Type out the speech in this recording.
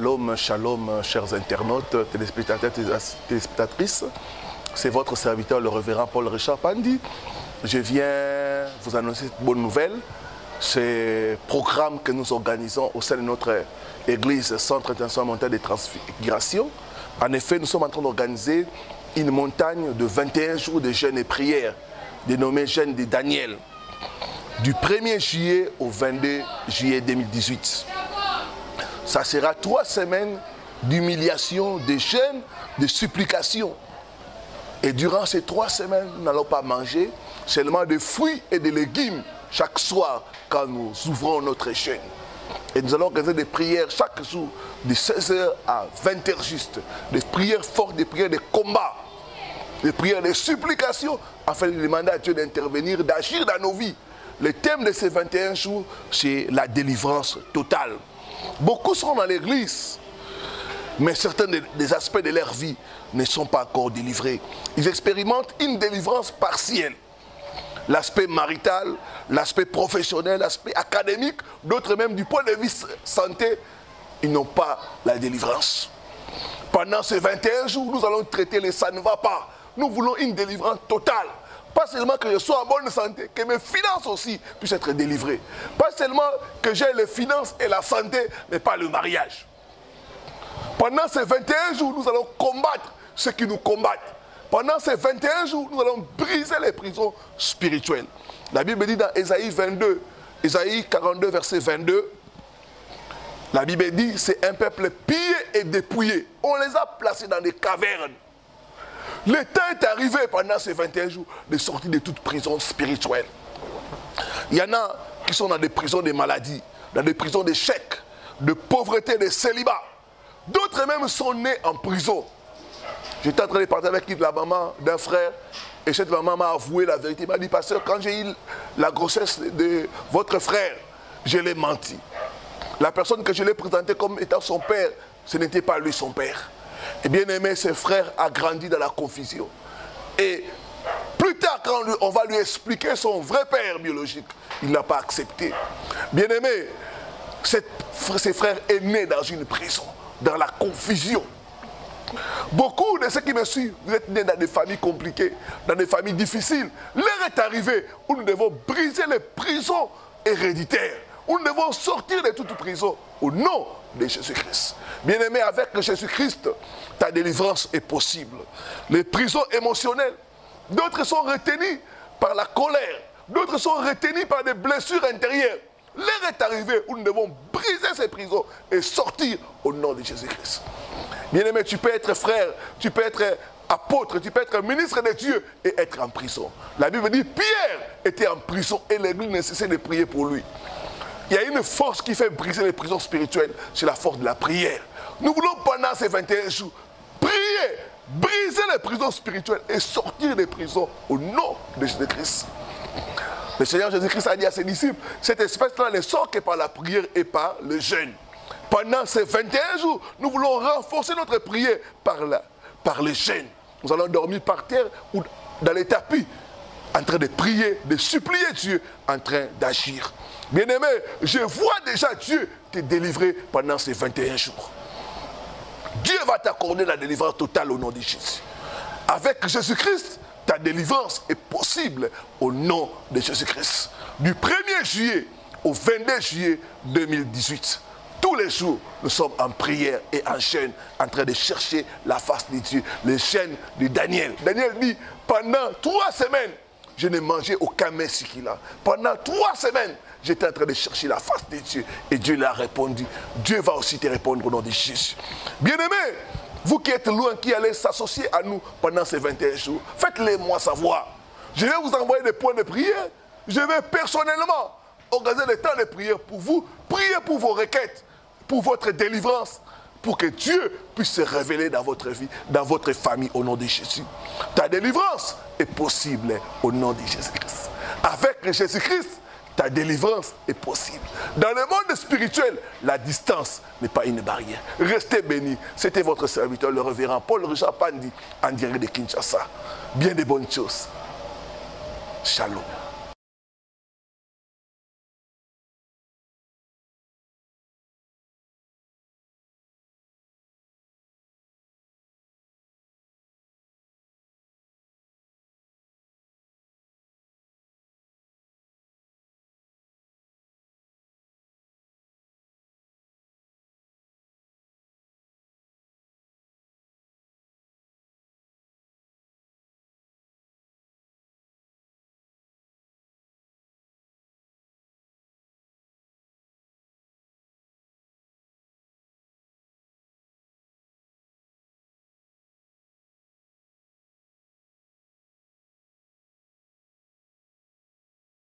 Shalom, shalom, chers internautes, téléspectateurs, téléspectatrices. C'est votre serviteur, le révérend Paul-Richard Pandi. Je viens vous annoncer cette bonne nouvelle. Ce programme que nous organisons au sein de notre église Centre International de Transfiguration. En effet, nous sommes en train d'organiser une montagne de 21 jours de jeûne et prière, dénommée Jeûne de Daniel, du 1er juillet au 22 juillet 2018. Ça sera 3 semaines d'humiliation, de jeûne, de supplication. Et durant ces 3 semaines, nous n'allons pas manger seulement des fruits et des légumes chaque soir quand nous ouvrons notre jeûne. Et nous allons organiser des prières chaque jour de 16h à 20h juste. Des prières fortes, des prières de combat, des prières de supplication afin de demander à Dieu d'intervenir, d'agir dans nos vies. Le thème de ces 21 jours, c'est la délivrance totale. Beaucoup sont dans l'église, mais certains des aspects de leur vie ne sont pas encore délivrés. Ils expérimentent une délivrance partielle. L'aspect marital, l'aspect professionnel, l'aspect académique, d'autres même du point de vue santé, ils n'ont pas la délivrance. Pendant ces 21 jours, nous allons traiter les ça ne va pas. Nous voulons une délivrance totale. Pas seulement que je sois en bonne santé, que mes finances aussi puissent être délivrées. Pas seulement que j'ai les finances et la santé, mais pas le mariage. Pendant ces 21 jours, nous allons combattre ceux qui nous combattent. Pendant ces 21 jours, nous allons briser les prisons spirituelles. La Bible dit dans Ésaïe 42, verset 22, la Bible dit, c'est un peuple pillé et dépouillé. On les a placés dans des cavernes. Le temps est arrivé pendant ces 21 jours de sortir de toute prison spirituelle. Il y en a qui sont dans des prisons de maladies, dans des prisons d'échecs, de pauvreté, de célibat. D'autres même sont nés en prison. J'étais en train de parler avec la maman d'un frère et cette maman m'a avoué la vérité. Elle m'a dit, pasteur, quand j'ai eu la grossesse de votre frère, je l'ai menti. La personne que je l'ai présentée comme étant son père, ce n'était pas lui son père. Et bien aimé, ce frère a grandi dans la confusion. Et plus tard, quand on va lui expliquer son vrai père biologique, il n'a pas accepté. Bien aimé, ce frère est né dans une prison, dans la confusion. Beaucoup de ceux qui me suivent, vous êtes nés dans des familles compliquées, dans des familles difficiles. L'heure est arrivée où nous devons briser les prisons héréditaires, où nous devons sortir de toute prison au nom de Jésus-Christ. Bien-aimé, avec Jésus-Christ, ta délivrance est possible. Les prisons émotionnelles, d'autres sont retenues par la colère, d'autres sont retenues par des blessures intérieures. L'heure est arrivée où nous devons briser ces prisons et sortir au nom de Jésus-Christ. Bien-aimé, tu peux être frère, tu peux être apôtre, tu peux être ministre de Dieu et être en prison. La Bible dit, Pierre était en prison et l'église ne cessait de prier pour lui. Il y a une force qui fait briser les prisons spirituelles, c'est la force de la prière. Nous voulons pendant ces 21 jours prier, briser les prisons spirituelles et sortir des prisons au nom de Jésus-Christ. Le Seigneur Jésus-Christ a dit à ses disciples, cette espèce-là ne sort que par la prière et par le jeûne. Pendant ces 21 jours, nous voulons renforcer notre prière par le jeûne. Nous allons dormir par terre ou dans les tapis, en train de prier, de supplier Dieu, en train d'agir. Bien-aimé, je vois déjà Dieu te délivrer pendant ces 21 jours. Dieu va t'accorder la délivrance totale au nom de Jésus. Avec Jésus-Christ, ta délivrance est possible au nom de Jésus-Christ. Du 1er juillet au 22 juillet 2018. Tous les jours, nous sommes en prière et en jeûne, en train de chercher la face de Dieu. Le jeûne de Daniel. Daniel dit, pendant 3 semaines, je n'ai mangé aucun messie qu'il a. Pendant 3 semaines, j'étais en train de chercher la face de Dieu. Et Dieu l'a répondu. Dieu va aussi te répondre au nom de Jésus. Bien-aimés, vous qui êtes loin, qui allez s'associer à nous pendant ces 21 jours, faites-les moi savoir. Je vais vous envoyer des points de prière. Je vais personnellement organiser des temps de prière pour vous. Priez pour vos requêtes, pour votre délivrance, pour que Dieu puisse se révéler dans votre vie, dans votre famille, au nom de Jésus. Ta délivrance est possible au nom de Jésus-Christ. Avec Jésus-Christ, ta délivrance est possible. Dans le monde spirituel, la distance n'est pas une barrière. Restez bénis. C'était votre serviteur, le révérend Paul-Richard Pandi, en direct de Kinshasa. Bien de bonnes choses. Shalom.